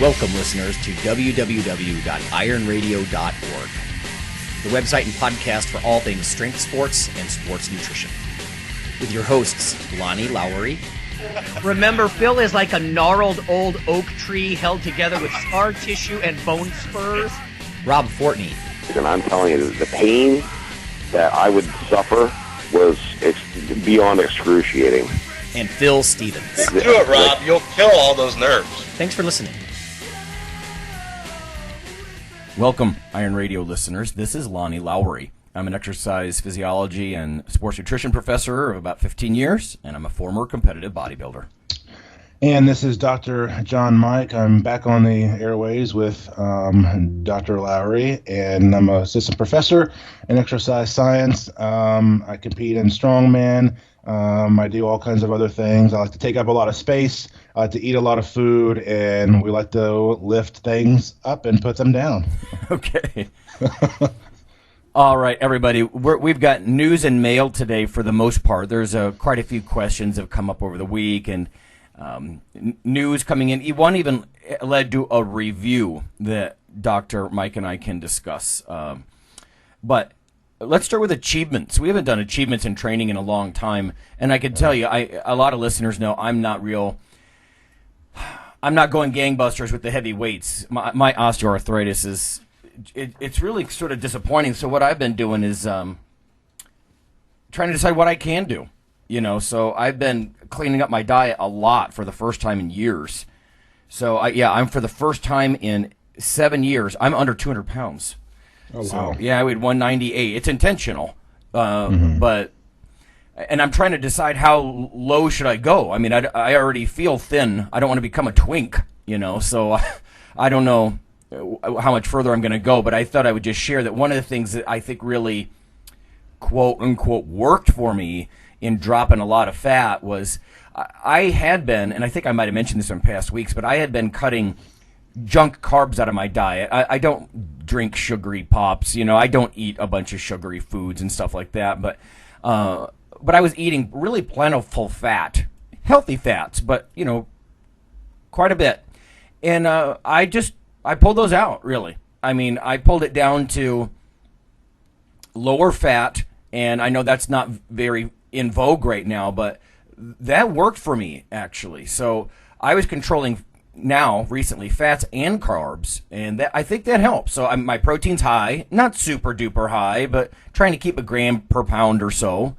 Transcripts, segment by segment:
Welcome, listeners, to www.ironradio.org, the website and podcast for all things strength sports and sports nutrition. With your hosts, Lonnie Lowery. Remember, Phil is like a gnarled old oak tree held together with scar tissue and bone spurs. Rob Fortney. And I'm telling you, the pain that I would suffer was beyond excruciating. And Phil Stevens. Do it, Rob. You'll kill all those nerves. Thanks for listening. Welcome, Iron Radio listeners. This is Lonnie Lowery. I'm an exercise physiology and sports nutrition professor of about 15 years, and I'm a former competitive bodybuilder. And this is Dr. John Mike. I'm back on the airways with Dr. Lowery, and I'm an assistant professor in exercise science. I compete in strongman. I do all kinds of other things. I like to take up a lot of space. I like to eat a lot of food, and we like to lift things up and put them down. Okay. All right, everybody. We've got news and mail today for the most part. There's quite a few questions that have come up over the week, and news coming in. One even led to a review that Dr. Mike and I can discuss. But let's start with achievements. We haven't done achievements in training in a long time, and I can tell you, a lot of listeners know I'm not going gangbusters with the heavy weights. My osteoarthritis is, it's really sort of disappointing. So what I've been doing is trying to decide what I can do. So I've been cleaning up my diet a lot for the first time in years. So I'm for the first time in 7 years, I'm under 200 pounds. Oh, wow. So, I weighed 198. It's intentional, but I'm trying to decide how low should I go. I mean, I already feel thin. I don't want to become a twink, so I don't know how much further I'm going to go, but I thought I would just share that one of the things that I think really, quote unquote, worked for me in dropping a lot of fat was I had been, and I think I might have mentioned this in past weeks, but I had been cutting junk carbs out of my diet. I don't drink sugary pops, I don't eat a bunch of sugary foods and stuff like that, but I was eating really plentiful fat, healthy fats, but quite a bit. And I pulled those out, really. I mean, I pulled it down to lower fat, and I know that's not very in vogue right now, but that worked for me, actually. So I was controlling now, recently, fats and carbs, and I think that helps. So my protein's high, not super duper high, but trying to keep a gram per pound or so.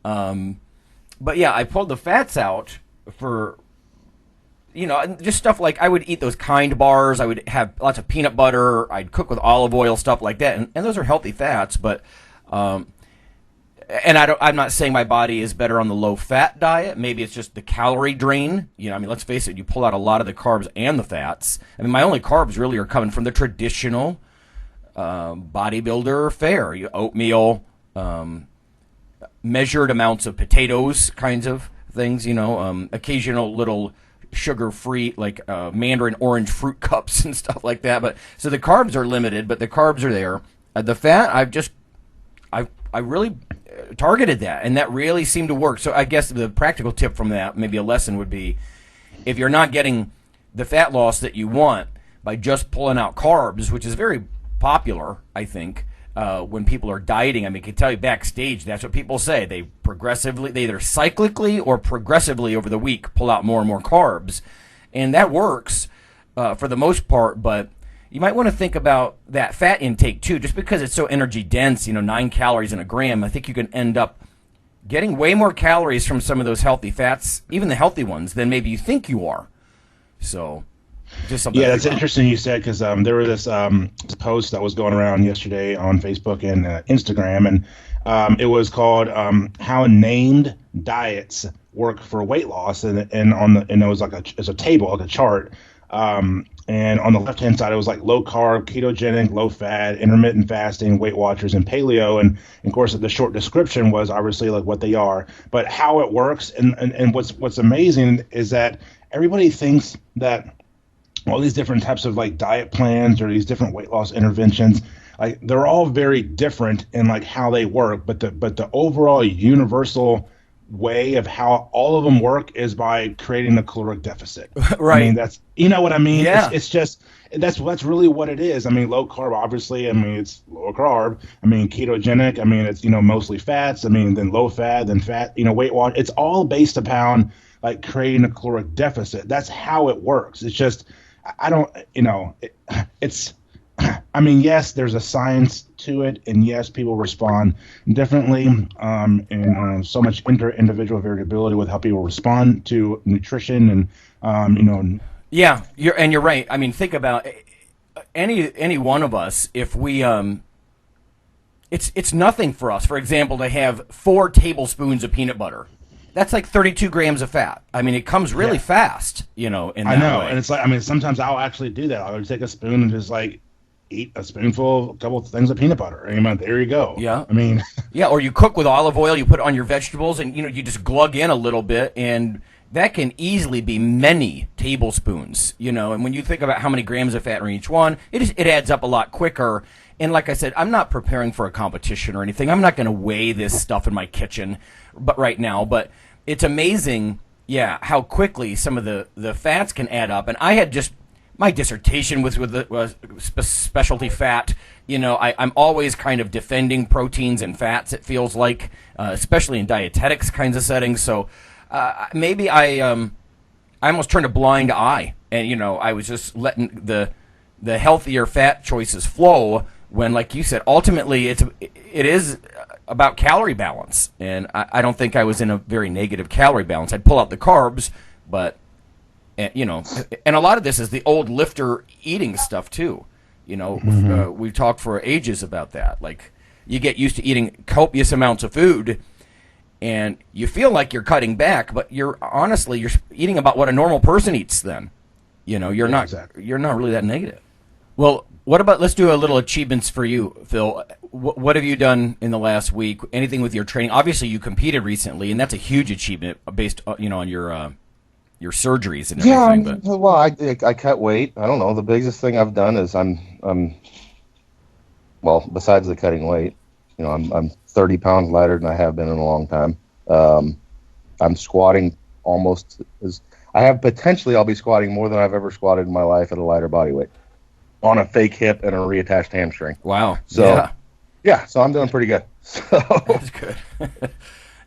But I pulled the fats out for, just stuff like I would eat those Kind bars. I would have lots of peanut butter. I'd cook with olive oil, stuff like that. And those are healthy fats, but, and I'm not saying my body is better on the low-fat diet. Maybe it's just the calorie drain. Let's face it, you pull out a lot of the carbs and the fats. I mean, my only carbs really are coming from the traditional bodybuilder fare. Oatmeal, measured amounts of potatoes, kinds of things, occasional little sugar-free, like mandarin orange fruit cups and stuff like that. But so the carbs are limited, but the carbs are there. The fat, I really targeted that, and that really seemed to work. So I guess the practical tip from that, maybe a lesson would be, if you're not getting the fat loss that you want by just pulling out carbs, which is very popular, I think, when people are dieting. I mean, I can tell you backstage, that's what people say. They either cyclically or progressively over the week pull out more and more carbs, and that works for the most part, but you might want to think about that fat intake too. Just because it's so energy dense, 9 calories in a gram, I think you can end up getting way more calories from some of those healthy fats, even the healthy ones, than maybe you think you are. So, just something. Yeah, that's interesting you said, because there was this post that was going around yesterday on Facebook and Instagram, and it was called "How Named Diets Work for Weight Loss," and it was like it's a table, like a chart. And on the left-hand side, it was like low-carb, ketogenic, low-fat, intermittent fasting, Weight Watchers, and paleo. And, of course, the short description was obviously like what they are. But how it works, and what's amazing is that everybody thinks that all these different types of like diet plans or these different weight loss interventions, like they're all very different in like how they work. But the overall universal way of how all of them work is by creating a caloric deficit. Right. I mean, that's, you know what I mean? Yeah. It's just, that's really what it is. I mean, low carb, obviously, I mean, it's low carb. I mean, ketogenic, I mean, it's, mostly fats. I mean, then low fat, then fat, Weight Watch. It's all based upon like creating a caloric deficit. That's how it works. It's just, I don't, it's, I mean, yes, there's a science to it, and yes, people respond differently, and so much individual variability with how people respond to nutrition, and Yeah, you're right. I mean, think about any one of us. If we, it's nothing for us. For example, to have 4 tablespoons of peanut butter. That's like 32 grams of fat. I mean, it comes really fast, in that way. And it's like, I mean, sometimes I'll actually do that. I'll take a spoon and just like eat a spoonful, a couple of things of peanut butter. I mean, there you go. Yeah. I mean, yeah, or you cook with olive oil, you put it on your vegetables, and you just glug in a little bit, and that can easily be many tablespoons. And when you think about how many grams of fat are in each one, it adds up a lot quicker. And like I said, I'm not preparing for a competition or anything. I'm not going to weigh this stuff in my kitchen, but right now. But it's amazing, how quickly some of the fats can add up. And I had just my dissertation was specialty fat. I'm always kind of defending proteins and fats. It feels like, especially in dietetics kinds of settings. So maybe I almost turned a blind eye, and I was just letting the healthier fat choices flow. When, like you said, ultimately it is about calorie balance, and I don't think I was in a very negative calorie balance. I'd pull out the carbs, but and a lot of this is the old lifter eating stuff too. We've talked for ages about that. Like, you get used to eating copious amounts of food, and you feel like you're cutting back, but you're eating about what a normal person eats. Then, you're not really that negative. Well, what about, let's do a little achievements for you, Phil. What have you done in the last week? Anything with your training? Obviously, you competed recently, and that's a huge achievement based, on your surgeries and everything. Yeah, well, I cut weight. I don't know. The biggest thing I've done is well, besides the cutting weight, I'm 30 pounds lighter than I have been in a long time. I'm squatting almost I'll be squatting more than I've ever squatted in my life at a lighter body weight, on a fake hip and a reattached hamstring. Wow. So, so I'm doing pretty good. So. That's good.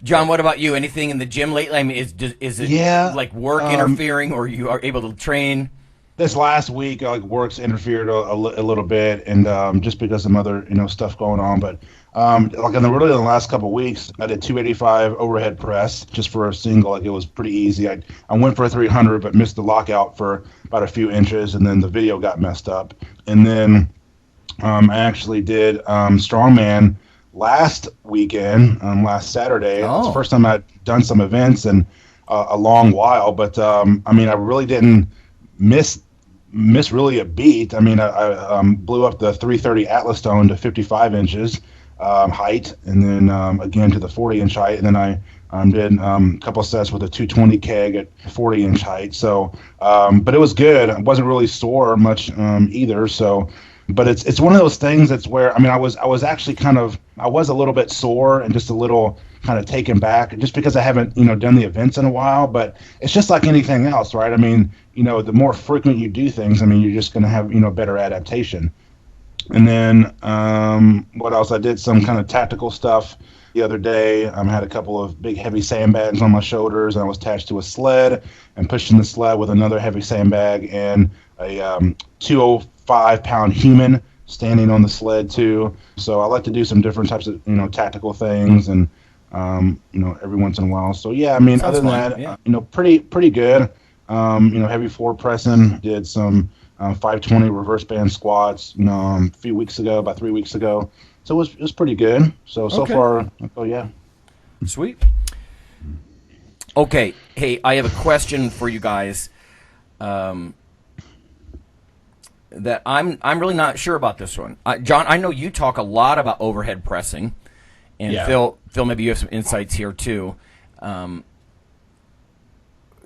John, what about you? Anything in the gym lately? I mean, is it like work interfering, or you are able to train? This last week, work's interfered a little bit, and just because some other stuff going on. But in the last couple of weeks, I did 285 overhead press just for a single. It was pretty easy. I went for a 300, but missed the lockout for about a few inches, and then the video got messed up. And then I actually did strongman last weekend, last Saturday. Oh. It's the first time I'd done some events in a long while, but I really didn't miss really a beat. I mean, I blew up the 330 Atlas stone to 55 inches height, and then again to the 40-inch height, and then I did a couple sets with a 220 keg at 40-inch height. So, but it was good. I wasn't really sore much either. So, but it's one of those things that's where, I was actually I was a little bit sore and just a little kind of taken back, just because I haven't done the events in a while. But it's just like anything else, right? I mean, the more frequent you do things, you're just going to have better adaptation. And then what else? I did some kind of tactical stuff the other day. I had a couple of big heavy sandbags on my shoulders, and I was attached to a sled and pushing the sled with another heavy sandbag and a 205-pound human standing on the sled too. So I like to do some different types of tactical things, and every once in a while. So yeah, Sounds other than fun. that, pretty good. Heavy floor pressing. Did some 520 reverse band squats, about 3 weeks ago. So it was pretty good. So far, yeah. Sweet. Okay. Hey, I have a question for you guys. That I'm really not sure about this one. John, I know you talk a lot about overhead pressing, and Phil, maybe you have some insights here too.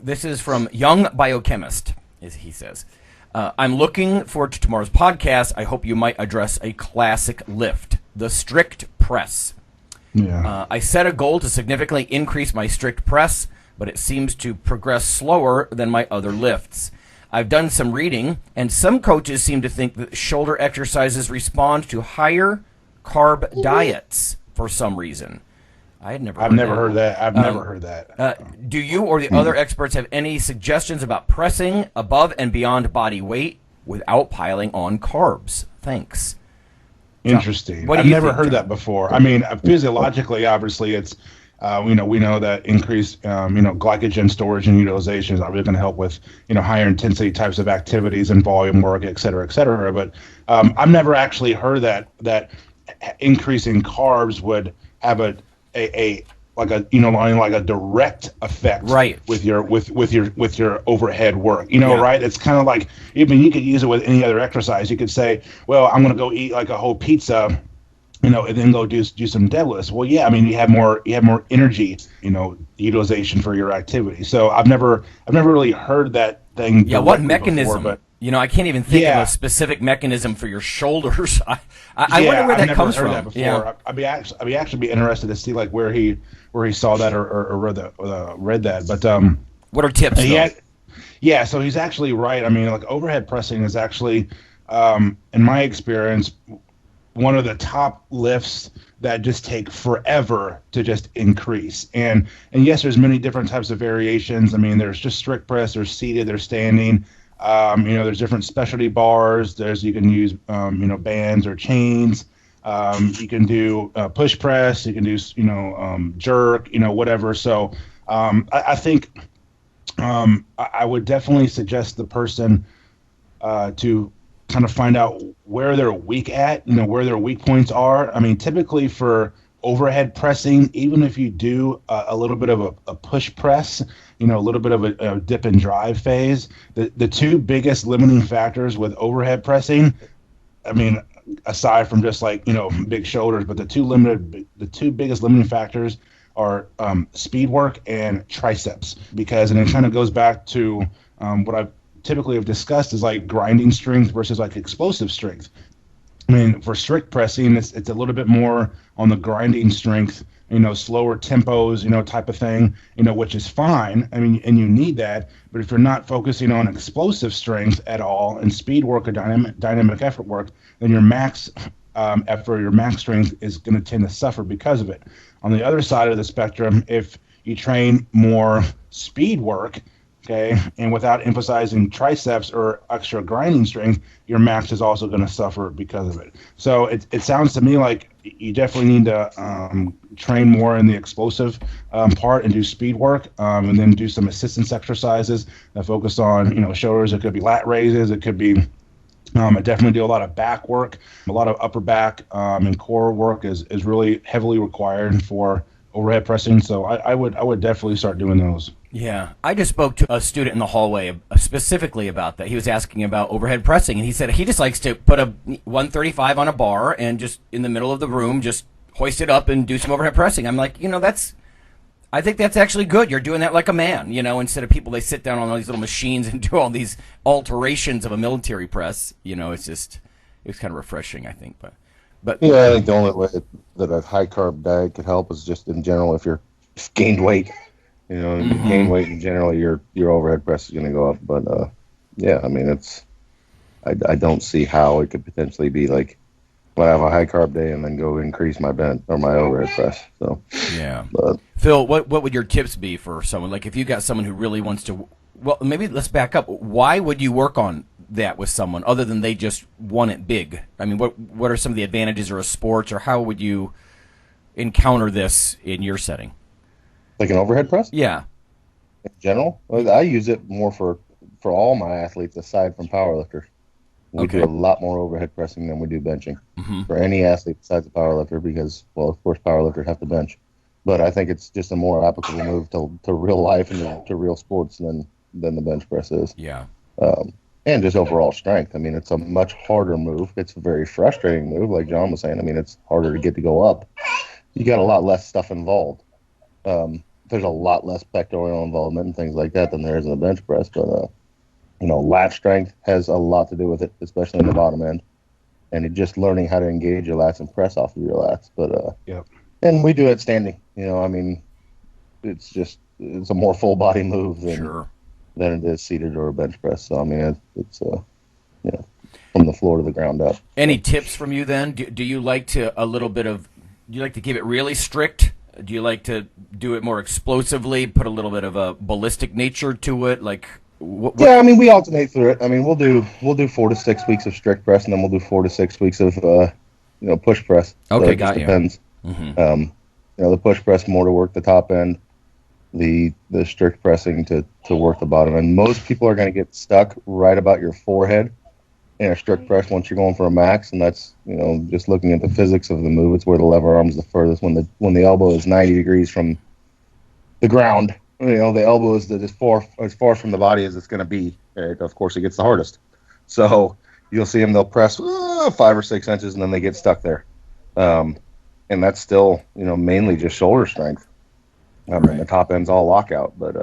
This is from Young Biochemist, as he says. I'm looking forward to tomorrow's podcast. I hope you might address a classic lift, the strict press. Yeah. I set a goal to significantly increase my strict press, but it seems to progress slower than my other lifts. I've done some reading, and some coaches seem to think that shoulder exercises respond to higher carb diets for some reason. I've never heard that. I've never heard that. Do you or the other experts have any suggestions about pressing above and beyond body weight without piling on carbs? Thanks. Interesting. What do I've you never think, heard John? that before. I mean, physiologically, obviously, it's we know that increased glycogen storage and utilization is obviously going to help with higher intensity types of activities and volume work, et cetera, et cetera. But I've never actually heard that increasing carbs would have a direct effect Right. with your overhead work. Yeah. Right? It's kind of like, even you could use it with any other exercise. You could say, well, I'm going to go eat like a whole pizza, and then go do some deadlifts. Well, yeah, I mean, you have more energy, utilization for your activity. So I've never really heard that thing. Yeah, what directly mechanism? before, but I can't even think of Yeah. a specific mechanism for your shoulders. I wonder where I've that never comes heard from. that before. Yeah. I'd be actually interested to see like where he saw that or read that. But What are tips? though? yeah. So he's actually right. I mean, like overhead pressing is actually, in my experience, one of the top lifts that just take forever to just increase. And yes, there's many different types of variations. I mean, there's just strict press, there's seated, there's standing. There's different specialty bars. You can use bands or chains. You can do push press. You can do jerk. Whatever. So I think I would definitely suggest the person to kind of find out where they're weak at, where their weak points are. I mean, typically for overhead pressing, even if you do a little bit of a push press, a little bit of a dip and drive phase, the two biggest limiting factors with overhead pressing, I mean, aside from just like, big shoulders, but the two biggest limiting factors are speed work and triceps, and it kind of goes back to what I've typically have discussed is like grinding strength versus like explosive strength. I mean, for strict pressing, it's a little bit more on the grinding strength, slower tempos, type of thing, which is fine. I mean, and you need that. But if you're not focusing on explosive strength at all and speed work or dynamic effort work, then your max effort, your max strength is going to tend to suffer because of it. On the other side of the spectrum, if you train more speed work, okay, and without emphasizing triceps or extra grinding strength, your max is also going to suffer because of it. So it sounds to me like you definitely need to train more in the explosive part and do speed work, and then do some assistance exercises that focus on shoulders. It could be lat raises. It could be I definitely do a lot of back work. A lot of upper back and core work is really heavily required for overhead pressing. So I would definitely start doing those. Yeah, I just spoke to a student in the hallway specifically about that. He was asking about overhead pressing, and he said he just likes to put a 135 on a bar and just in the middle of the room just hoist it up and do some overhead pressing. I'm like, I think that's actually good. You're doing that like a man, instead of people, they sit down on all these little machines and do all these alterations of a military press. It's kind of refreshing, I think. But yeah, I think the only way that a high carb diet could help is just in general if you're gained weight. If you gain weight in general, your overhead press is going to go up. But yeah, I mean, I don't see how it could potentially be like when I have a high carb day and then go increase my bench or my overhead press. So yeah. But Phil, what would your tips be for someone like if you got someone who really wants to? Well, maybe let's back up. Why would you work on that with someone other than they just want it big? I mean, what are some of the advantages or a sports, or how would you encounter this in your setting? like an overhead press? Yeah. In general? Well, I use it more for all my athletes aside from powerlifters. We Okay. do a lot more overhead pressing than we do benching for any athlete besides a powerlifter because, well, of course, powerlifters have to bench. But I think it's just a more applicable move to real life and to real sports than the bench press is. Yeah. And just overall strength. I mean, it's a much harder move. It's a very frustrating move, like John was saying. I mean, it's harder to get to go up. You got a lot less stuff involved. There's a lot less pectoral involvement and things like that than there is in a bench press. But, lat strength has a lot to do with it, especially in the bottom end. And just learning how to engage your lats and press off of your lats. But Yep. And we do it standing. I mean, it's a more full body move than it is seated or a bench press. So I mean, it's from the floor to the ground up. Any tips from you then? Do you like to do you like to keep it really strict? Do you like to do it more explosively, put a little bit of a ballistic nature to it? Like, Yeah, I mean, we alternate through it. I mean, we'll do 4 to 6 weeks of strict press, and then we'll do 4 to 6 weeks of push press. Okay, so it got just you. Depends. Mm-hmm. The push press more to work the top end, the strict pressing to work the bottom end. Most people are going to get stuck right about your forehead in a strict press once you're going for a max, and that's just looking at the physics of the move. It's where the lever arm is the furthest. When the elbow is 90 degrees from the ground, the elbow is as far from the body as it's going to be. Of course, it gets the hardest. So you'll see them; they'll press 5 or 6 inches, and then they get stuck there. And that's still mainly just shoulder strength. Right. The top end's all lockout, but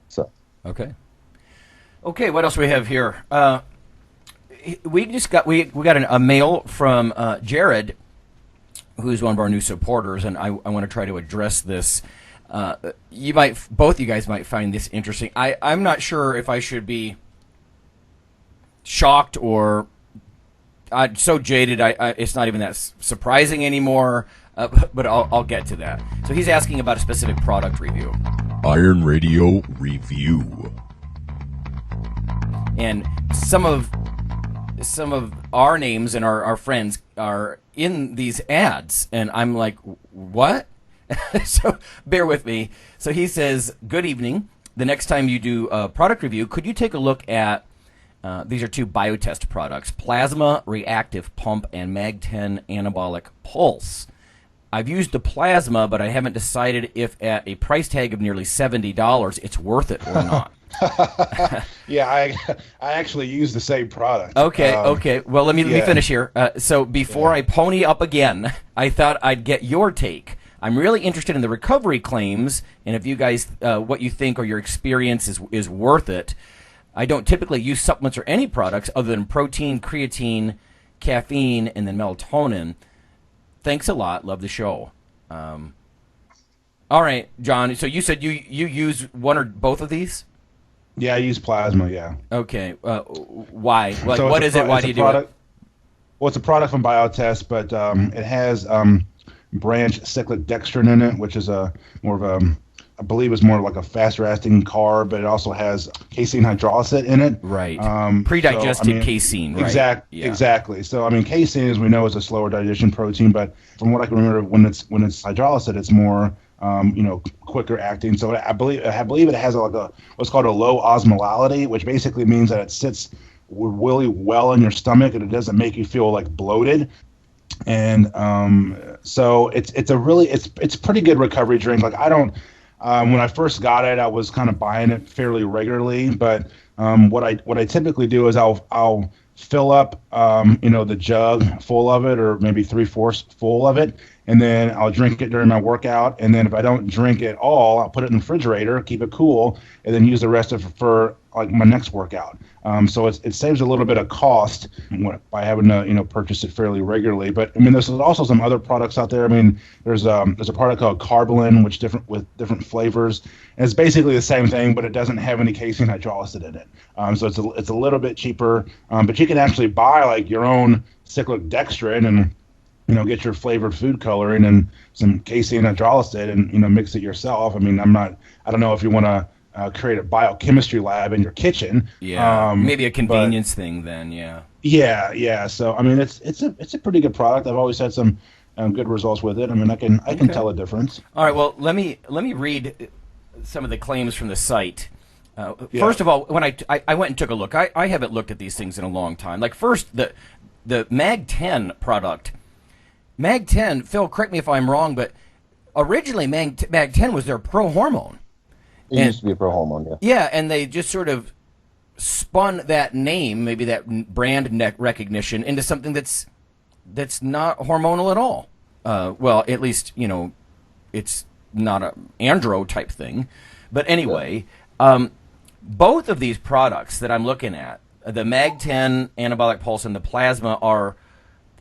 so okay. What else do we have here? We got a mail from Jared, who's one of our new supporters, and I want to try to address this. Both you guys might find this interesting. I'm not sure if I should be shocked or so jaded. It's not even that surprising anymore. But I'll get to that. So he's asking about a specific product review. Iron Radio Review. And some of our names and our friends are in these ads, and I'm like, what? So bear with me. So he says, good evening. The next time you do a product review, could you take a look at these are 2 biotest products, Plasma Reactive Pump and Mag-10 Anabolic Pulse. I've used the Plasma, but I haven't decided if at a price tag of nearly $70 it's worth it or not. Yeah, I actually use the same product. Okay. Well, let me finish here. So before I pony up again, I thought I'd get your take. I'm really interested in the recovery claims, and if you guys, what you think or your experience is worth it. I don't typically use supplements or any products other than protein, creatine, caffeine, and then melatonin. Thanks a lot. Love the show. All right, John. So you said you use one or both of these? Yeah, I use Plasma, yeah. Okay. Why? Like, So what is it? Why do you do it? Well, it's a product from Biotest, but it has branch cyclic dextrin in it, which is I believe it's more like a faster-acting carb, but it also has casein hydrolysate in it. Right. Pre-digested casein, right? Exactly. So, I mean, casein, as we know, is a slower digestion protein, but from what I can remember, when it's hydrolysate, it's more, quicker acting. So I believe it has what's called a low osmolality, which basically means that it sits really well in your stomach and it doesn't make you feel like bloated. And so it's pretty good recovery drink. Like when I first got it, I was kind of buying it fairly regularly, but what I typically do is I'll fill up the jug full of it, or maybe 3/4 full of it, and then I'll drink it during my workout. And then if I don't drink it all, I'll put it in the refrigerator, keep it cool, and then use the rest of it for like my next workout. So it saves a little bit of cost by having to purchase it fairly regularly. But I mean, there's also some other products out there. I mean, there's a product called Carbolin, with different flavors, and it's basically the same thing, but it doesn't have any casein hydrolysate in it. So it's a little bit cheaper, but you can actually buy like your own cyclic dextrin and get your flavored food coloring and some casein hydrolysate and mix it yourself. I mean, I don't know if you want to create a biochemistry lab in your kitchen. Yeah, maybe a convenience thing then. Yeah. Yeah. So I mean, it's a pretty good product. I've always had some good results with it. I mean, I can tell a difference. All right. Well, let me read some of the claims from the site. First of all, when I went and took a look, I haven't looked at these things in a long time. Like first, the Mag-10 product. Mag-10, Phil, correct me if I'm wrong, but originally Mag-10 was their pro-hormone. It used to be a pro-hormone, yeah. Yeah, and they just sort of spun that name, maybe that brand recognition, into something that's not hormonal at all. Well, at least, it's not an andro type thing. But anyway, both of these products that I'm looking at, the Mag-10 Anabolic Pulse and the Plasma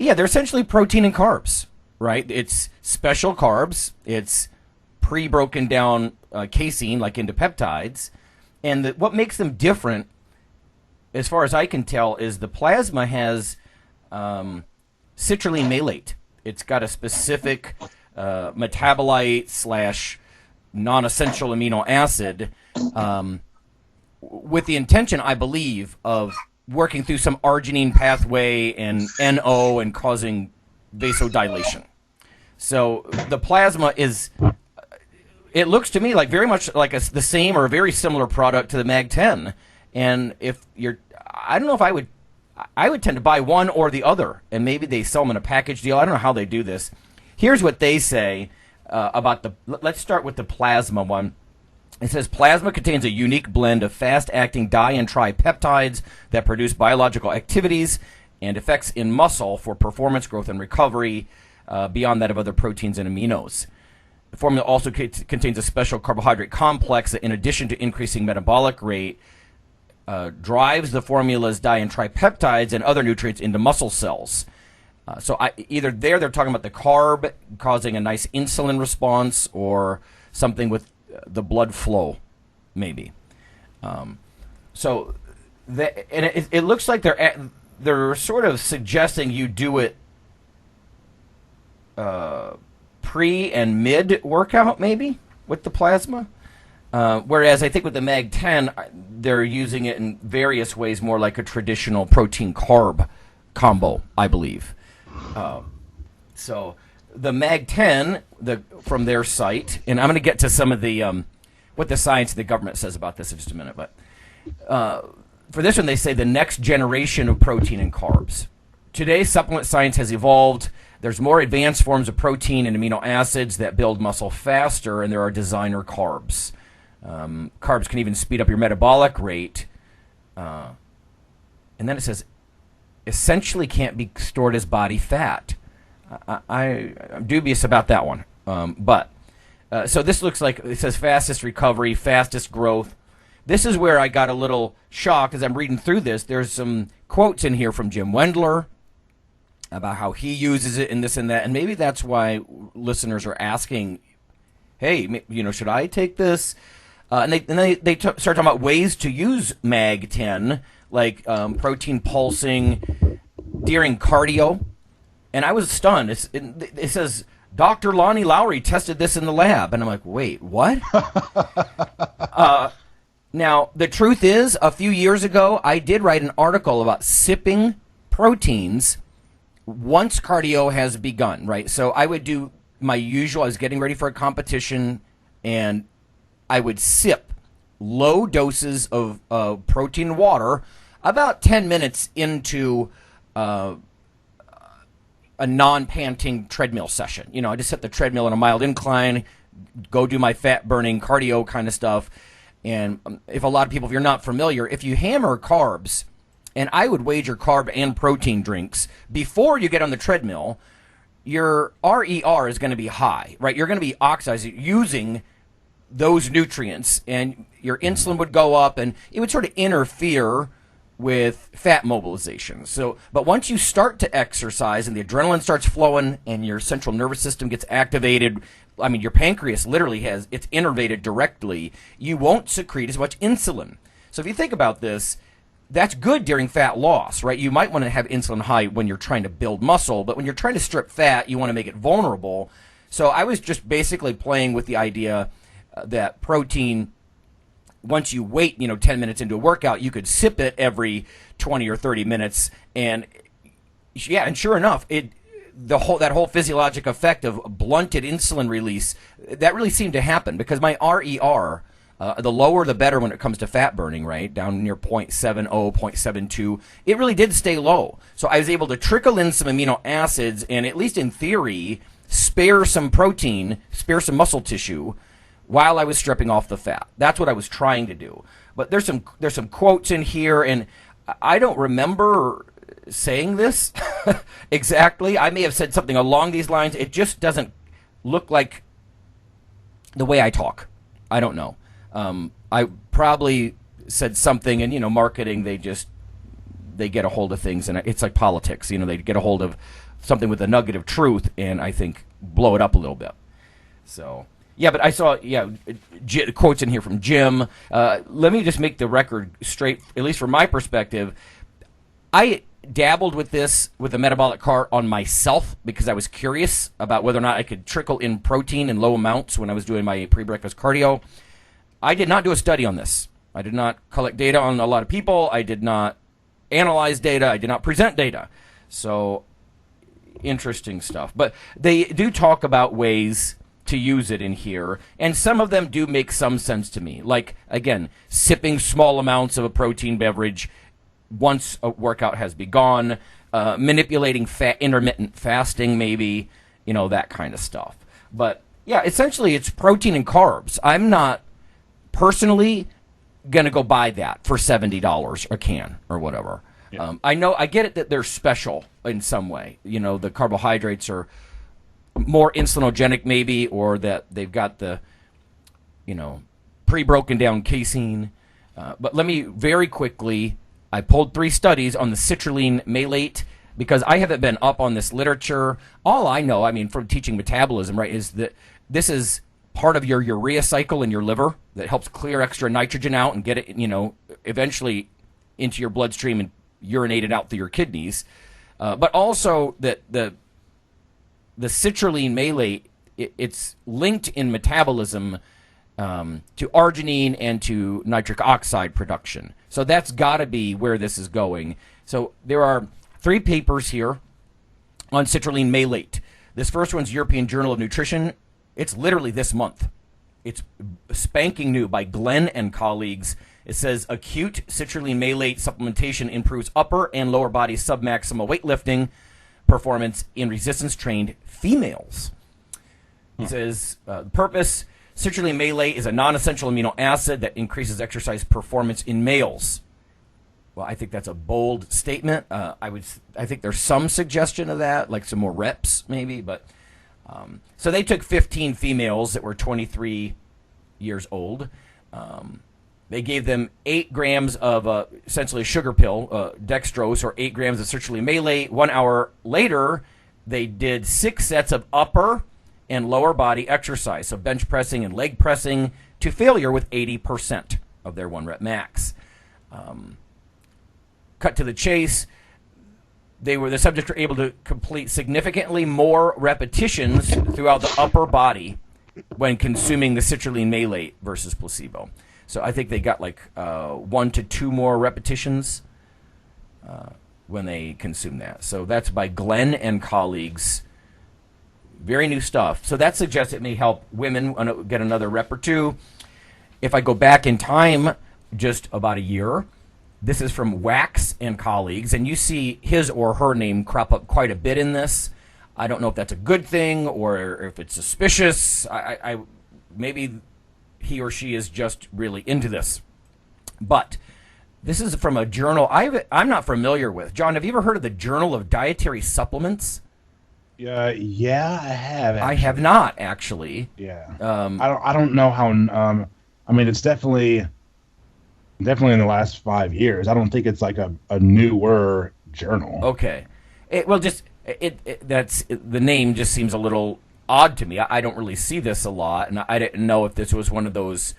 they're essentially protein and carbs. right? It's special carbs. It's pre-broken down casein, like into peptides. And what makes them different, as far as I can tell, is the plasma has citrulline malate. It's got a specific metabolite / non-essential amino acid with the intention, I believe, of working through some arginine pathway and NO and causing vasodilation. So the plasma is, it looks to me like very much like the same or a very similar product to the Mag-10. And if you're, I don't know if I would tend to buy one or the other, and maybe they sell them in a package deal. I don't know how they do this. Here's what they say about let's start with the plasma one. It says plasma contains a unique blend of fast-acting di- and tripeptides that produce biological activities and effects in muscle for performance, growth, and recovery beyond that of other proteins and aminos. The formula also contains a special carbohydrate complex that, in addition to increasing metabolic rate, drives the formula's di- and tripeptides and other nutrients into muscle cells. So either they're talking about the carb causing a nice insulin response or something with the blood flow, maybe. So it looks like they're sort of suggesting you do it pre and mid workout, maybe, with the plasma. Whereas I think with the Mag-10, they're using it in various ways, more like a traditional protein carb combo, I believe. So the Mag-10, from their site, and I'm going to get to some of the what the science of the government says about this in just a minute, but for this one, they say the next generation of protein and carbs. Today, supplement science has evolved. There's more advanced forms of protein and amino acids that build muscle faster, and there are designer carbs. Carbs can even speed up your metabolic rate. And then it says, essentially can't be stored as body fat. I'm dubious about that one. So this looks like, it says fastest recovery, fastest growth. This is where I got a little shocked as I'm reading through this. There's some quotes in here from Jim Wendler about how he uses it and this and that. And maybe that's why listeners are asking, hey, should I take this? And they start talking about ways to use Mag-10, like protein pulsing during cardio. And I was stunned. It says, Dr. Lonnie Lowry tested this in the lab. And I'm like, wait, what? Now, the truth is, a few years ago, I did write an article about sipping proteins once cardio has begun, right? So I would do my usual, I was getting ready for a competition, and I would sip low doses of protein water about 10 minutes into a non-panting treadmill session. I just hit the treadmill on a mild incline, go do my fat-burning cardio kind of stuff. And if you're not familiar, if you hammer carbs, and I would wager carb and protein drinks, before you get on the treadmill, your RER is going to be high, right? You're going to be oxidizing, using those nutrients, and your insulin would go up, and it would sort of interfere with fat mobilization. But once you start to exercise and the adrenaline starts flowing and your central nervous system gets activated, your pancreas literally it's innervated directly, you won't secrete as much insulin. So if you think about this, that's good during fat loss, right? You might want to have insulin high when you're trying to build muscle, but when you're trying to strip fat, you want to make it vulnerable. So I was just basically playing with the idea that protein, once you wait, 10 minutes into a workout, you could sip it every 20 or 30 minutes. And sure enough, that whole physiologic effect of blunted insulin release, that really seemed to happen, because my RER, the lower the better when it comes to fat burning, right? Down near 0.70, 0.72. It really did stay low. So I was able to trickle in some amino acids and, at least in theory, spare some protein, spare some muscle tissue while I was stripping off the fat. That's what I was trying to do. But there's some quotes in here, and I don't remember saying this exactly. I may have said something along these lines. It just doesn't look like the way I talk. I don't know. I probably said something, and marketing, they get a hold of things, and it's like politics. They get a hold of something with a nugget of truth and I think blow it up a little bit. So, yeah, but I saw, quotes in here from Jim. Let me just make the record straight, at least from my perspective. I dabbled with this, with the metabolic cart on myself because I was curious about whether or not I could trickle in protein in low amounts when I was doing my pre-breakfast cardio. I did not do a study on this. I did not collect data on a lot of people. I did not analyze data. I did not present data. So, interesting stuff. But they do talk about ways to use it in here, and some of them do make some sense to me. Like, again, sipping small amounts of a protein beverage once a workout has begun, manipulating intermittent fasting maybe, that kind of stuff. But, yeah, essentially it's protein and carbs. I'm not personally going to go buy that for $70 a can or whatever. Yeah. I get it that they're special in some way. The carbohydrates are more insulinogenic maybe, or that they've got the, pre-broken down casein. But let me very quickly, I pulled 3 studies on the citrulline malate because I haven't been up on this literature. All I know, from teaching metabolism, right, is that this is part of your urea cycle in your liver that helps clear extra nitrogen out and get it, eventually into your bloodstream and urinate it out through your kidneys. But also that the citrulline malate, it's linked in metabolism to arginine and to nitric oxide production. So that's got to be where this is going. So there are 3 papers here on citrulline malate. This first one's European Journal of Nutrition. It's literally this month. It's spanking new by Glenn and colleagues. It says acute citrulline malate supplementation improves upper and lower body submaximal weightlifting performance in resistance-trained females. It says, purpose, citrulline malate is a non-essential amino acid that increases exercise performance in males. Well, I think that's a bold statement. I think there's some suggestion of that, like some more reps maybe, but so they took 15 females that were 23 years old. They gave them 8 grams of essentially a sugar pill, dextrose, or 8 grams of citrulline malate. 1 hour later, they did 6 sets of upper and lower body exercise, so bench pressing and leg pressing, to failure with 80% of their 1 rep max. Cut to the chase. The subjects were able to complete significantly more repetitions throughout the upper body when consuming the citrulline malate versus placebo. So I think they got like 1 to 2 more repetitions when they consume that. So that's by Glenn and colleagues. Very new stuff. So that suggests it may help women get another rep or 2. If I go back in time just about a year, this is from Wax and colleagues, and you see his or her name crop up quite a bit in this. I don't know if that's a good thing or if it's suspicious. I maybe he or she is just really into this. But this is from a journal I'm not familiar with. John, have you ever heard of the Journal of Dietary Supplements? Yeah, I have. Actually. I have not, actually. Yeah. I don't know how. It's definitely in the last 5 years. I don't think it's like a newer journal. Okay. That's the name just seems a little odd to me. I don't really see this a lot, and I didn't know if this was one of those.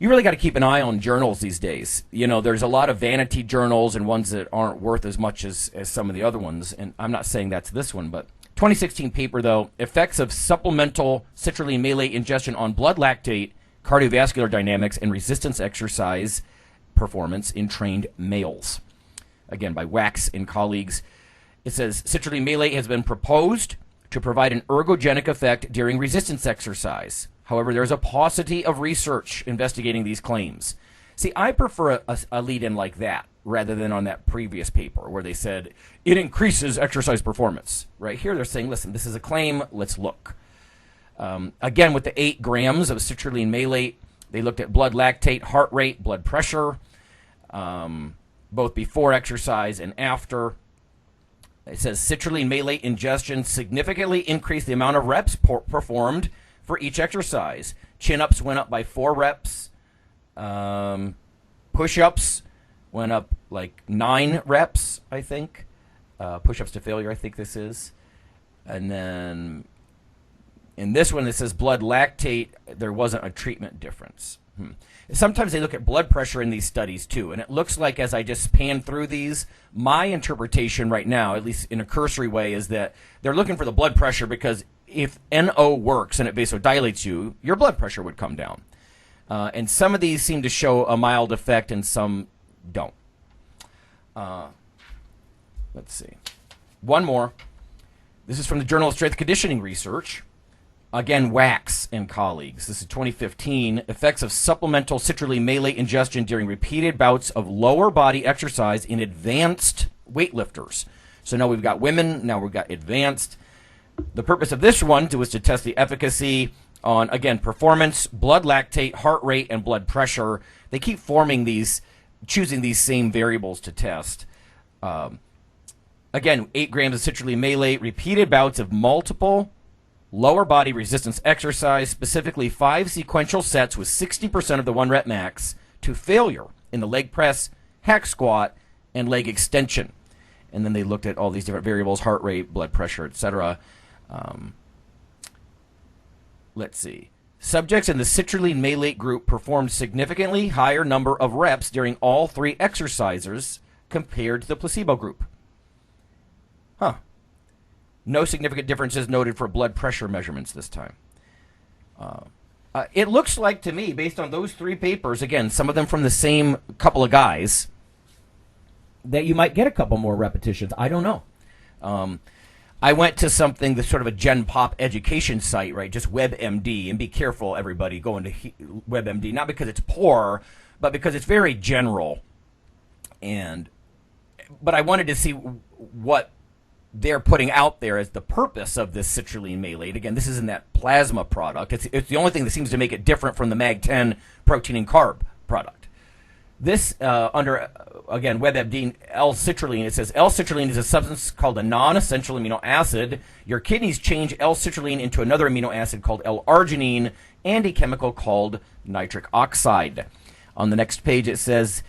You really got to keep an eye on journals these days. There's a lot of vanity journals and ones that aren't worth as much as some of the other ones, and I'm not saying that's this one, but 2016 paper, though, effects of supplemental citrulline malate ingestion on blood lactate, cardiovascular dynamics, and resistance exercise performance in trained males. Again, by Wax and colleagues. It says citrulline malate has been proposed to provide an ergogenic effect during resistance exercise. However, there's a paucity of research investigating these claims. See, I prefer a lead-in like that rather than on that previous paper where they said it increases exercise performance. Right here, they're saying, listen, this is a claim. Let's look. Again, with the 8 grams of citrulline malate, they looked at blood lactate, heart rate, blood pressure, both before exercise and after. It says citrulline malate ingestion significantly increased the amount of reps performed for each exercise. Chin-ups went up by 4 reps. Push-ups went up like 9 reps, I think. push-ups to failure, I think this is. And then in this one, it says blood lactate, there wasn't a treatment difference. Sometimes they look at blood pressure in these studies, too. And it looks like, as I just pan through these, my interpretation right now, at least in a cursory way, is that they're looking for the blood pressure because if NO works and it vasodilates you, your blood pressure would come down. And some of these seem to show a mild effect and some don't. Let's see. One more. This is from the Journal of Strength Conditioning Research. Again, Wax and colleagues. This is 2015. Effects of supplemental citrulline malate ingestion during repeated bouts of lower body exercise in advanced weightlifters. So now we've got women, now we've got advanced. The purpose of this one was to test the efficacy on, again, performance, blood lactate, heart rate, and blood pressure. They keep choosing these same variables to test. Again, 8 grams of citrulline malate, repeated bouts of multiple lower body resistance exercise, specifically 5 sequential sets with 60% of the 1 rep max to failure in the leg press, hack squat, and leg extension. And then they looked at all these different variables, heart rate, blood pressure, etc. Let's see. Subjects in the citrulline malate group performed significantly higher number of reps during all 3 exercises compared to the placebo group. Huh. No significant differences noted for blood pressure measurements this time. It looks like to me, based on those 3 papers, again, some of them from the same couple of guys, that you might get a couple more repetitions. I don't know. I went to something that's sort of a Gen Pop education site, right? Just WebMD, and be careful, everybody, going to WebMD, not because it's poor, but because it's very general. But I wanted to see what they're putting out there as the purpose of this citrulline malate. Again, this isn't that plasma product. It's the only thing that seems to make it different from the Mag-10 protein and carb product. This, under, again, WebMD, L-citrulline, it says L-citrulline is a substance called a non-essential amino acid. Your kidneys change L-citrulline into another amino acid called L-arginine and a chemical called nitric oxide. On the next page, it says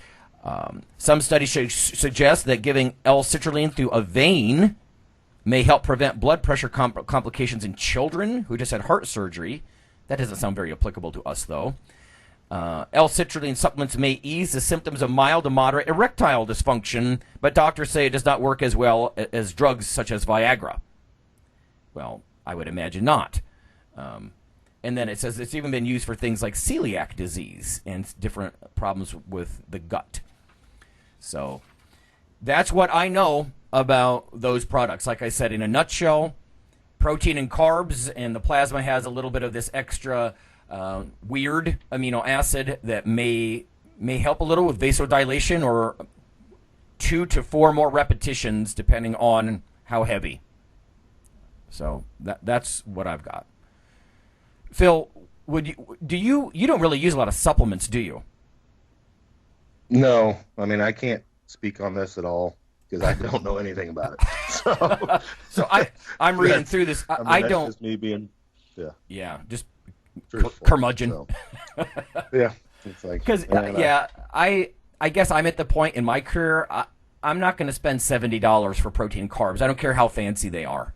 some studies suggest that giving L-citrulline through a vein may help prevent blood pressure complications in children who just had heart surgery. That doesn't sound very applicable to us, though. L-citrulline supplements may ease the symptoms of mild to moderate erectile dysfunction, but doctors say it does not work as well as drugs such as Viagra. Well, I would imagine not. And then it says it's even been used for things like celiac disease and different problems with the gut. So that's what I know about those products. Like I said, in a nutshell, protein and carbs, and the plasma has a little bit of this extra weird amino acid that may help a little with vasodilation, or 2 to 4 more repetitions depending on how heavy. So that's what I've got. Phil, you don't really use a lot of supplements, do you? No, I mean, I can't speak on this at all because I don't know anything about it. So I'm reading through this. I that's don't. Just me being, yeah, just truthful, curmudgeon. So. Yeah, it's like because I guess I'm at the point in my career. I'm not going to spend $70 for protein and carbs. I don't care how fancy they are.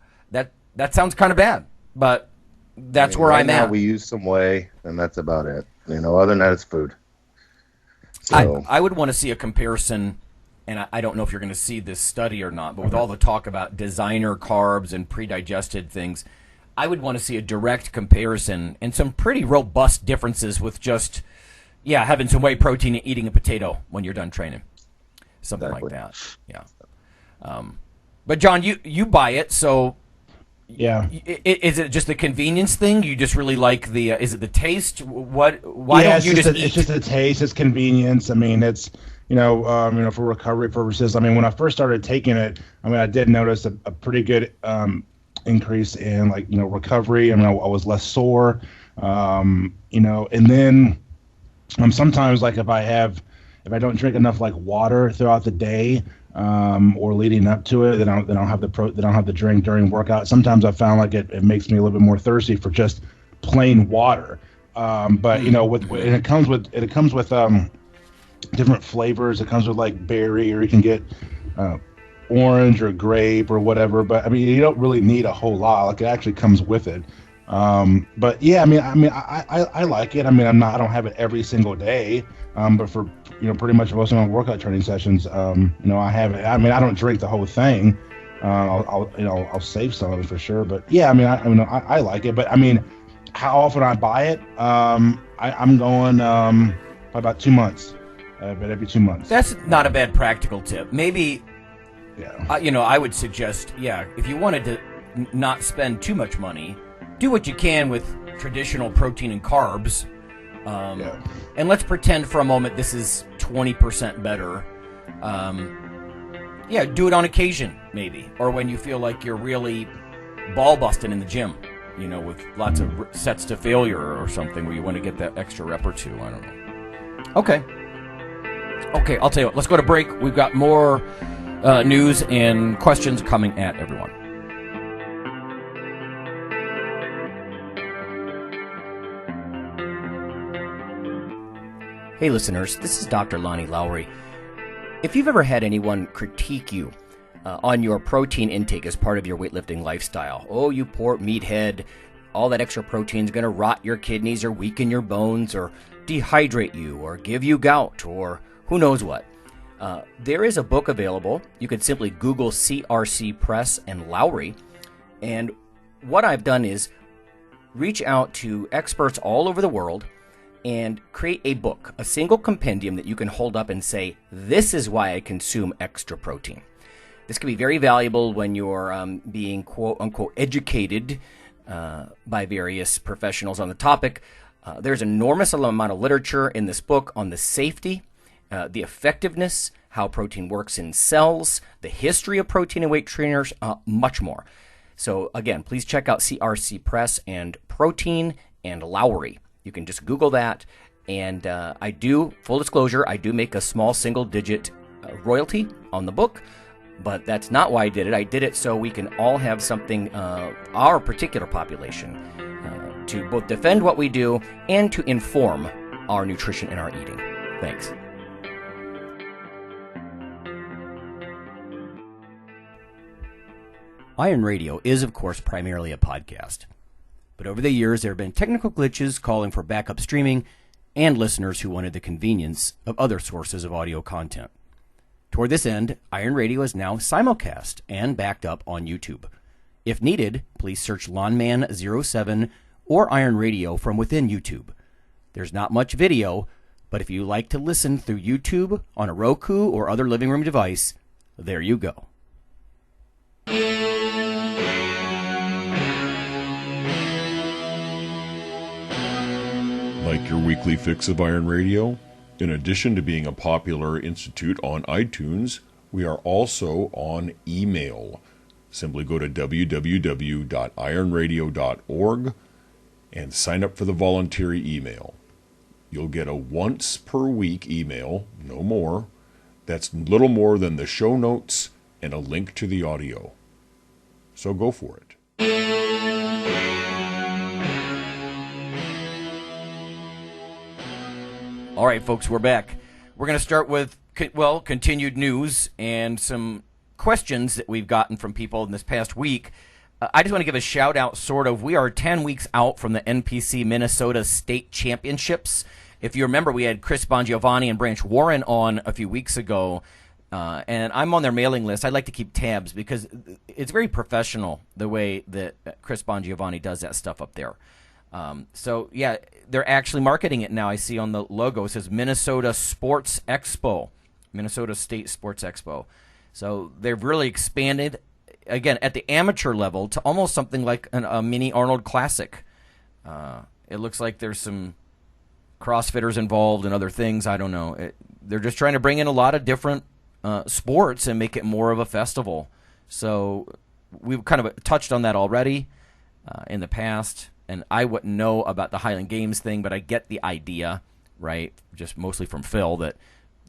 That sounds kind of bad, but that's where right I'm now at. We use some whey, and that's about it. Other than that, it's food. So. I would want to see a comparison, and I don't know if you're going to see this study or not, but with all the talk about designer carbs and pre-digested things, I would want to see a direct comparison and some pretty robust differences with just, having some whey protein and eating a potato when you're done training. Something like that. Yeah. But John, you buy it, so yeah. Is it just the convenience thing? You just really like the? Is it the taste? Why don't you just eat? It's just the taste. It's convenience. I mean, it's for recovery purposes. I mean, when I first started taking it, I did notice a pretty good increase in recovery. I mean, I was less sore. And then sometimes if I don't drink enough water throughout the day, or leading up to it, then I don't have the drink during workout. Sometimes I found it makes me a little bit more thirsty for just plain water. But it comes with different flavors. It comes with berry, or you can get orange or grape or whatever. But I mean, you don't really need a whole lot. Like, it actually comes with it. But yeah, I like it. I mean, I don't have it every single day. But for, pretty much most of my workout training sessions, I have it. I mean, I don't drink the whole thing. I'll save some of it for sure. But yeah, I like it. But I mean, how often I buy it? I'm going probably about 2 months. But every 2 months. That's not a bad practical tip. Maybe, yeah. I would suggest, if you wanted to not spend too much money, do what you can with traditional protein and carbs. And let's pretend for a moment this is 20% better. Do it on occasion, maybe. Or when you feel like you're really ball busting in the gym, with lots of sets to failure or something where you want to get that extra rep or two. I don't know. Okay, I'll tell you what. Let's go to break. We've got more news and questions coming at everyone. Hey listeners, this is Dr. Lonnie Lowry. If you've ever had anyone critique you on your protein intake as part of your weightlifting lifestyle, oh, you poor meathead, all that extra protein is going to rot your kidneys or weaken your bones or dehydrate you or give you gout or who knows what. There is a book available. You could simply Google CRC Press and Lowry. And what I've done is reach out to experts all over the world and create a book, a single compendium that you can hold up and say, this is why I consume extra protein. This can be very valuable when you're being quote-unquote educated by various professionals on the topic. There's an enormous amount of literature in this book on the safety, the effectiveness, how protein works in cells, the history of protein and weight trainers, much more. So again, please check out CRC Press and Protein and Lowry. You can just Google that. And I do, full disclosure, I do make a small single-digit royalty on the book. But that's not why I did it. I did it so we can all have something, our particular population, to both defend what we do and to inform our nutrition and our eating. Thanks. Iron Radio is, of course, primarily a podcast. But over the years, there have been technical glitches calling for backup streaming and listeners who wanted the convenience of other sources of audio content. Toward this end, Iron Radio is now simulcast and backed up on YouTube. If needed, please search Lawnman07 or Iron Radio from within YouTube. There's not much video, but if you like to listen through YouTube on a Roku or other living room device, there you go. Like your weekly fix of Iron Radio? In addition to being a popular institute on iTunes, we are also on email. Simply go to www.ironradio.org and sign up for the voluntary email. You'll get a once per week email, no more. That's little more than the show notes and a link to the audio. So go for it. All right, folks, we're back. We're going to start with, continued news and some questions that we've gotten from people in this past week. I just want to give a shout out, sort of. We are 10 weeks out from the NPC Minnesota State Championships. If you remember, we had Chris Bongiovanni and Branch Warren on a few weeks ago, and I'm on their mailing list. I like to keep tabs because it's very professional the way that Chris Bongiovanni does that stuff up there. They're actually marketing it now. I see on the logo, it says Minnesota Sports Expo, Minnesota State Sports Expo. So they've really expanded, again, at the amateur level to almost something like a mini Arnold Classic. It looks like there's some CrossFitters involved and other things. I don't know. They're just trying to bring in a lot of different sports and make it more of a festival. So we've kind of touched on that already in the past. And I wouldn't know about the Highland Games thing, but I get the idea, right? Just mostly from Phil,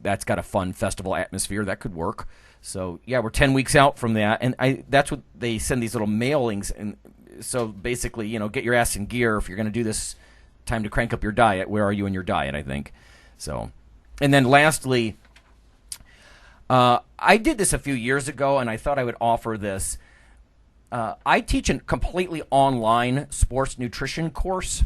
that's got a fun festival atmosphere. That could work. So, yeah, we're 10 weeks out from that. And that's what they send these little mailings. And so basically, get your ass in gear if you're going to do this. Time to crank up your diet. Where are you in your diet, I think? So, and then lastly, I did this a few years ago, and I thought I would offer this. I teach a completely online sports nutrition course,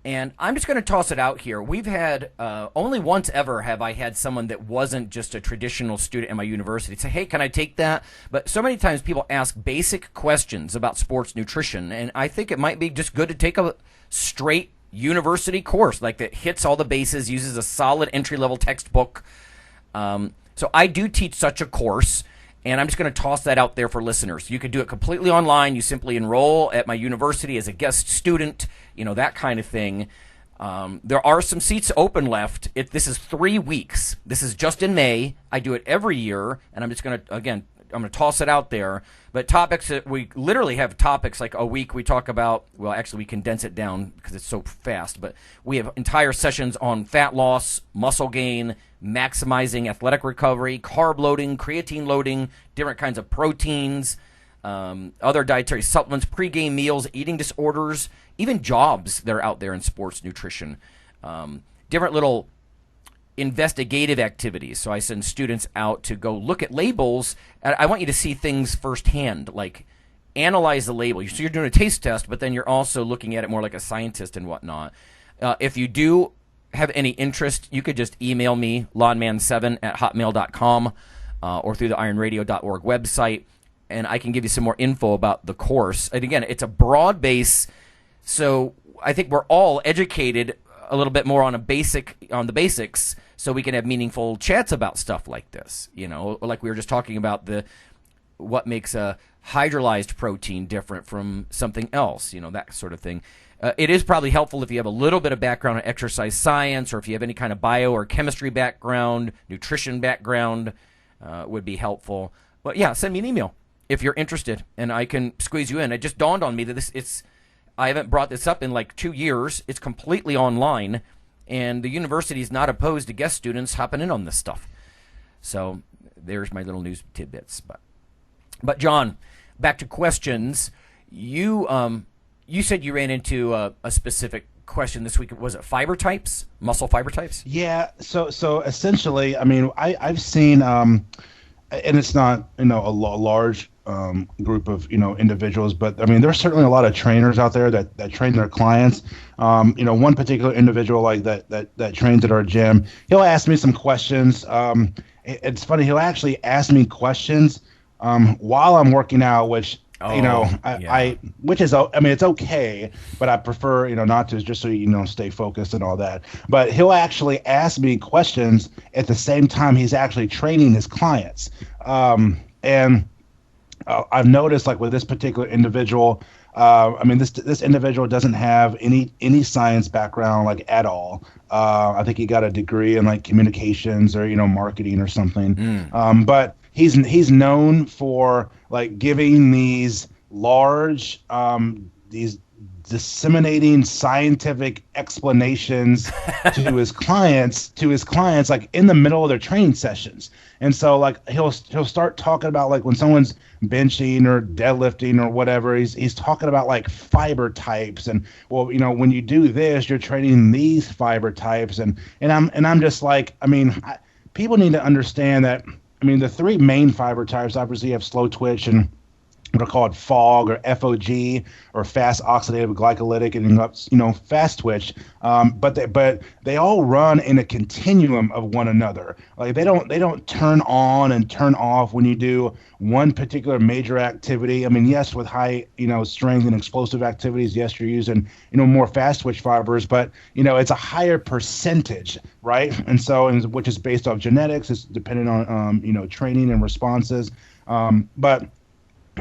and I'm just going to toss it out here. We've had, only once ever have I had someone that wasn't just a traditional student at my university say, hey, can I take that? But so many times people ask basic questions about sports nutrition, and I think it might be just good to take a straight university course, like that hits all the bases, uses a solid entry-level textbook. So I do teach such a course, and I'm just going to toss that out there for listeners. You could do it completely online. You simply enroll at my university as a guest student, that kind of thing. There are some seats open left. This is 3 weeks. This is just in May. I do it every year, and I'm just going to, again, I'm going to toss it out there. But topics that we literally have topics like a week we talk about, well, actually we condense it down because it's so fast, but we have entire sessions on fat loss, muscle gain, maximizing athletic recovery, carb loading, creatine loading, different kinds of proteins, other dietary supplements, pregame meals, eating disorders, even jobs that are out there in sports nutrition, different little investigative activities. So I send students out to go look at labels. I want you to see things firsthand, like analyze the label. So you're doing a taste test, but then you're also looking at it more like a scientist and whatnot. If you do have any interest, you could just email me, lawnman7@hotmail.com, or through the IronRadio.org website, and I can give you some more info about the course. And again, it's a broad base, so I think we're all educated a little bit more on the basics, so we can have meaningful chats about stuff like this. Like we were just talking about what makes a hydrolyzed protein different from something else, that sort of thing. It is probably helpful if you have a little bit of background in exercise science, or if you have any kind of bio or chemistry background, nutrition background, would be helpful. But yeah, send me an email if you're interested, and I can squeeze you in. It just dawned on me that I haven't brought this up in like 2 years. It's completely online, and the university is not opposed to guest students hopping in on this stuff. So there's my little news tidbits. But John, back to questions. You said you ran into a specific question this week. Was it fiber types, muscle fiber types? Yeah. So essentially, I mean, I've seen, and it's not a large group of individuals, but I mean there's certainly a lot of trainers out there that train their clients. One particular individual like that trains at our gym, he'll ask me some questions. It's funny, he'll actually ask me questions while I'm working out, which which is, I mean, it's okay, but I prefer not to, just so stay focused and all that. But he'll actually ask me questions at the same time he's actually training his clients, and I've noticed, like with this particular individual, I mean, this individual doesn't have any science background, like at all. I think he got a degree in like communications or marketing or something. But he's known for like giving these large these disseminating scientific explanations to his clients like in the middle of their training sessions. And so like he'll start talking about like when someone's benching or deadlifting or whatever, he's talking about like fiber types, and well, when you do this, you're training these fiber types, and I'm just like, I mean, people need to understand that, I mean, the three main fiber types obviously have slow twitch and what are called FOG or FOG, or fast oxidative glycolytic, and fast twitch. But they all run in a continuum of one another. Like they don't turn on and turn off when you do one particular major activity. I mean, yes, with high strength and explosive activities, yes, you're using more fast twitch fibers, but it's a higher percentage, right? And so, which is based off genetics. It's dependent on training and responses, but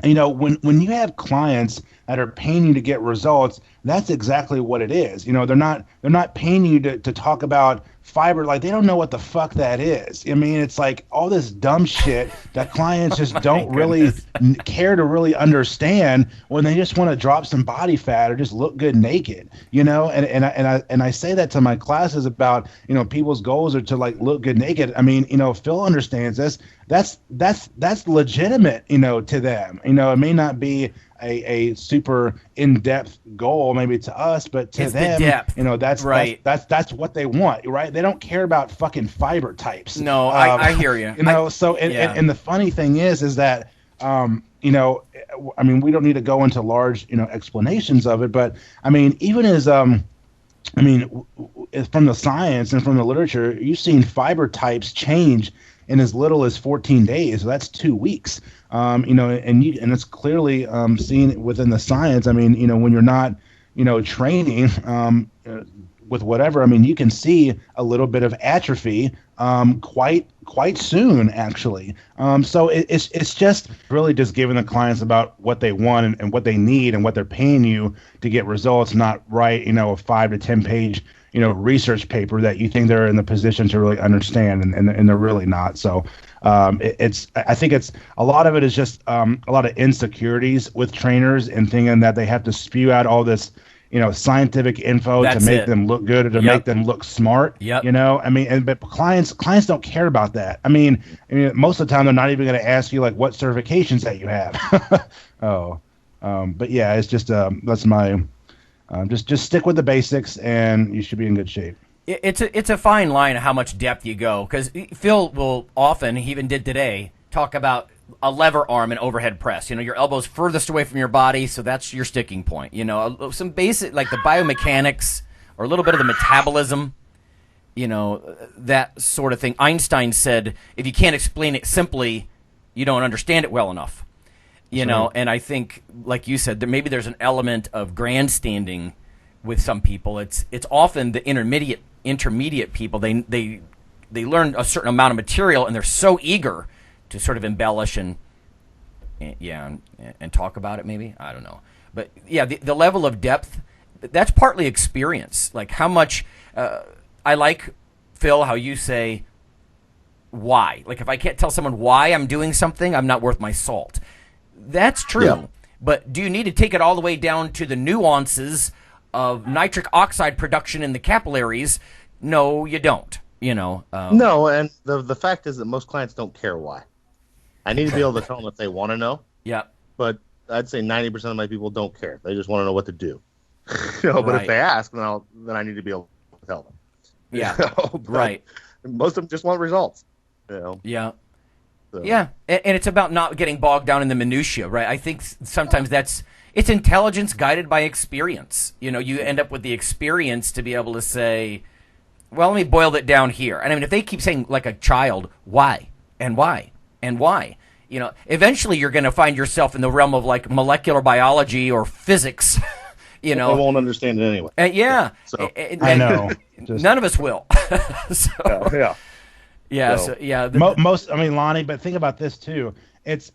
when you have clients that are paying you to get results, that's exactly what it is. They're not paying you to talk about fiber. Like, they don't know what the fuck that is. I mean, it's like all this dumb shit that clients just don't really care to really understand when they just want to drop some body fat or just look good naked, and I say that to my classes about, people's goals are to like look good naked. I mean, Phil understands this. That's legitimate, to them. It may not be a super in-depth goal maybe to us, but to it's them, the depth. That's right. That's what they want, right? They don't care about fucking fiber types. No, I hear you. And the funny thing is that I mean, we don't need to go into large explanations of it, but I mean, even as from the science and from the literature, you've seen fiber types change in as little as 14 days. So that's 2 weeks. And it's clearly seen within the science. I mean, when you're not, training with whatever, I mean, you can see a little bit of atrophy quite soon, actually. So it's just really just giving the clients about what they want and what they need and what they're paying you to get results, not write, a 5 to 10 page research paper that you think they're in the position to really understand, and they're really not. So I think it's a lot of it is just a lot of insecurities with trainers and thinking that they have to spew out all this scientific info to make them look good or to make them look smart. Yep. I mean, but clients don't care about that. I mean, most of the time they're not even going to ask you like what certifications that you have. But yeah, it's just that's my. Just stick with the basics, and you should be in good shape. It's a fine line how much depth you go, because Phil will often, he even did today, talk about a lever arm and overhead press. Your elbow's furthest away from your body, so that's your sticking point. Some basic, like the biomechanics or a little bit of the metabolism, that sort of thing. Einstein said, if you can't explain it simply, you don't understand it well enough. And I think, like you said, maybe there's an element of grandstanding with some people. It's often the intermediate people. They learn a certain amount of material, and they're so eager to sort of embellish and talk about it. Maybe, I don't know, but yeah, the level of depth, that's partly experience. Like how much I like, Phil, how you say why. Like if I can't tell someone why I'm doing something, I'm not worth my salt. That's true, yeah. But do you need to take it all the way down to the nuances of nitric oxide production in the capillaries? No, you don't. No, and the fact is that most clients don't care why. I need to be able to tell them if they want to know. Yeah. But I'd say 90% of my people don't care. They just want to know what to do. But if they ask, then I need to be able to tell them. Yeah. Right. Most of them just want results. Yeah. So. Yeah, and it's about not getting bogged down in the minutia, right? I think sometimes it's intelligence guided by experience. You end up with the experience to be able to say, well, let me boil it down here. And I mean, if they keep saying like a child, why, and why, and why, eventually you're going to find yourself in the realm of like molecular biology or physics. I won't understand it anyway. I know. None of us will. So, yeah. Yeah, most. I mean, Lonnie, but think about this too. It's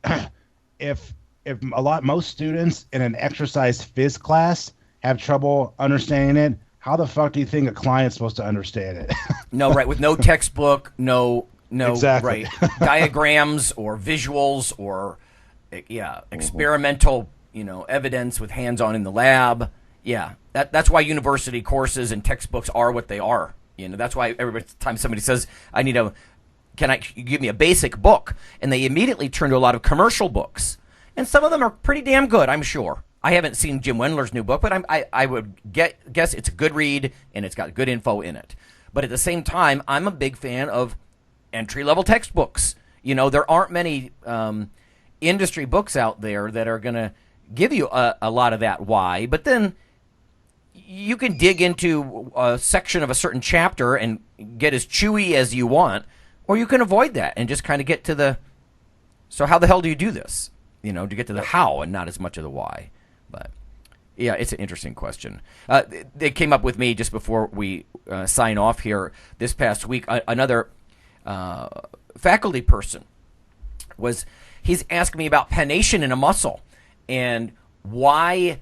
if most students in an exercise phys class have trouble understanding it, how the fuck do you think a client's supposed to understand it? No, right. With no textbook, no, exactly. Right. Diagrams or visuals or experimental, evidence with hands-on in the lab. Yeah, that's why university courses and textbooks are what they are. That's why every time somebody says, can you give me a basic book? And they immediately turn to a lot of commercial books. And some of them are pretty damn good, I'm sure. I haven't seen Jim Wendler's new book, but I would guess it's a good read and it's got good info in it. But at the same time, I'm a big fan of entry-level textbooks. There aren't many industry books out there that are going to give you a lot of that why. But then you can dig into a section of a certain chapter and get as chewy as you want, or you can avoid that and just kind of get to so how the hell do you do this? To get to the how and not as much of the why. But yeah, it's an interesting question. They came up with me just before we sign off here this past week. Another faculty person he's asking me about pennation in a muscle and why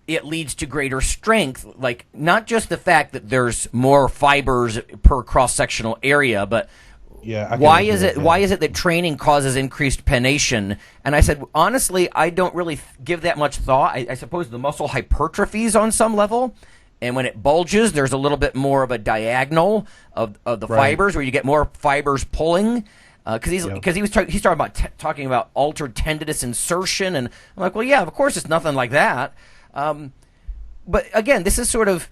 it leads to greater strength, like not just the fact that there's more fibers per cross-sectional area, but why is it that training causes increased pennation? And I said, honestly, I don't really give that much thought. I suppose the muscle hypertrophies on some level, and when it bulges, there's a little bit more of a diagonal of the fibers where you get more fibers pulling. Because he's talking about talking about altered tendinous insertion, and I'm like, well, yeah, of course it's nothing like that. But again, this is sort of,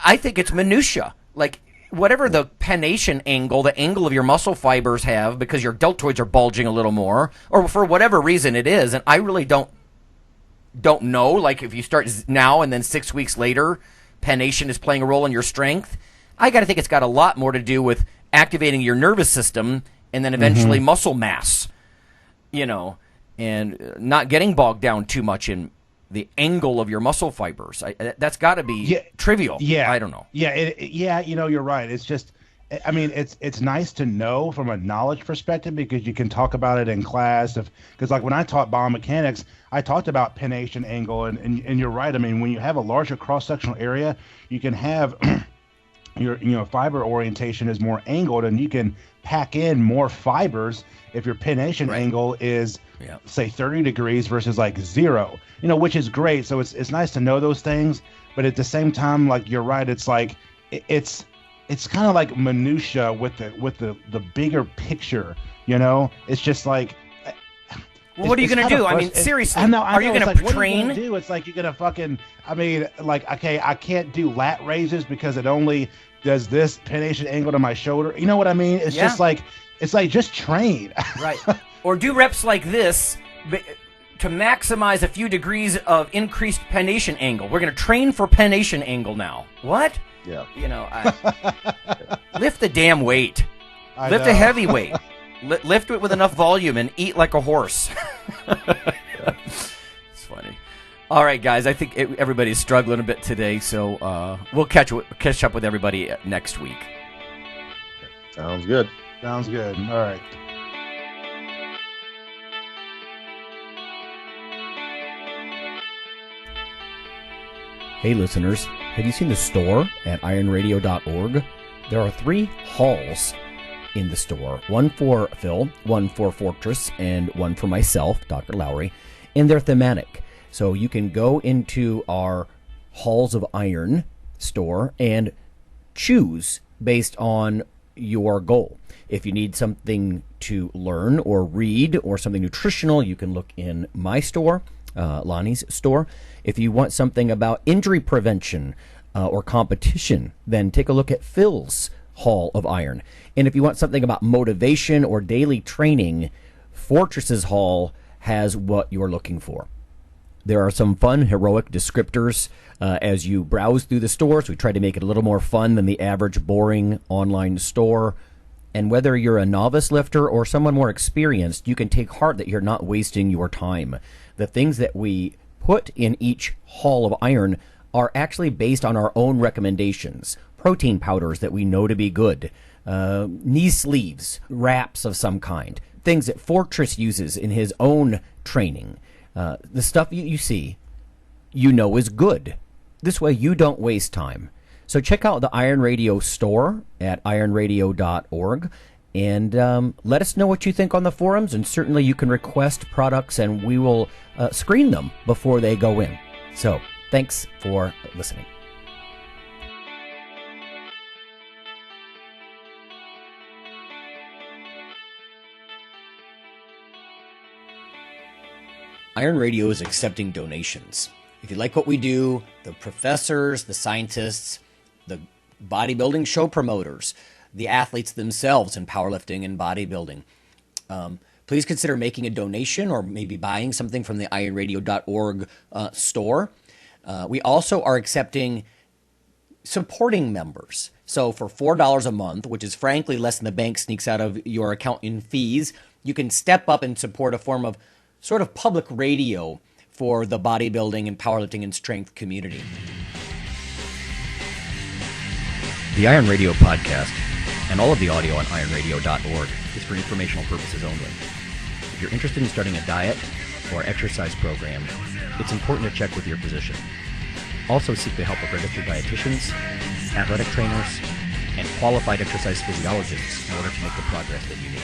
I think it's minutia. Like whatever the pennation angle, the angle of your muscle fibers have, because your deltoids are bulging a little more, or for whatever reason it is, and I really don't know. Like if you start now and then 6 weeks later, pennation is playing a role in your strength. I got to think it's got a lot more to do with activating your nervous system and then eventually muscle mass, and not getting bogged down too much in the angle of your muscle fibers. That's got to be trivial. Yeah. I don't know. Yeah, you're right. It's just, I mean, it's nice to know from a knowledge perspective because you can talk about it in class. Because like when I taught biomechanics, I talked about pennation angle, and you're right. I mean, when you have a larger cross-sectional area, you can have your fiber orientation is more angled, and you can pack in more fibers if your pennation angle is say 30 degrees versus like 0, which is great. So it's nice to know those things, but at the same time, like you're right, it's like it's kind of like minutia with the bigger picture. It's just like, well, what are you going to do? I mean, seriously, are you going to train? It's like you're going to fucking, I mean, like, okay, I can't do lat raises because it only does this pennation angle to my shoulder. You know what I mean? It's just like, just train. Right. Or do reps like this to maximize a few degrees of increased pennation angle. We're going to train for pennation angle now. What? Yeah. Lift the damn weight. Lift a heavy weight. Lift it with enough volume and eat like a horse. It's funny. All right, guys. I think everybody's struggling a bit today, so we'll catch up with everybody next week. Sounds good. All right. Hey, listeners. Have you seen the store at IronRadio.org? There are 3 halls in the store. One for Phil, one for Fortress, and one for myself, Dr. Lowry. And they're thematic. So you can go into our Halls of Iron store and choose based on your goal. If you need something to learn or read or something nutritional, you can look in my store, Lonnie's store. If you want something about injury prevention or competition, then take a look at Phil's Hall of Iron. And if you want something about motivation or daily training, Fortress's Hall has what you're looking for. There are some fun, heroic descriptors as you browse through the store, so we try to make it a little more fun than the average boring online store. And whether you're a novice lifter or someone more experienced, you can take heart that you're not wasting your time. The things that we put in each Hall of Iron are actually based on our own recommendations. Protein powders that we know to be good, knee sleeves, wraps of some kind, things that Fortress uses in his own training. The stuff you see, is good. This way you don't waste time. So check out the Iron Radio store at ironradio.org and let us know what you think on the forums, and certainly you can request products and we will screen them before they go in. So thanks for listening. Iron Radio is accepting donations. If you like what we do, the professors, the scientists, the bodybuilding show promoters, the athletes themselves in powerlifting and bodybuilding, please consider making a donation or maybe buying something from the ironradio.org store. We also are accepting supporting members. So for $4 a month, which is frankly less than the bank sneaks out of your account in fees, you can step up and support a form of sort of public radio for the bodybuilding and powerlifting and strength community. The Iron Radio podcast and all of the audio on ironradio.org is for informational purposes only. If you're interested in starting a diet or exercise program, it's important to check with your physician. Also seek the help of registered dietitians, athletic trainers, and qualified exercise physiologists in order to make the progress that you need.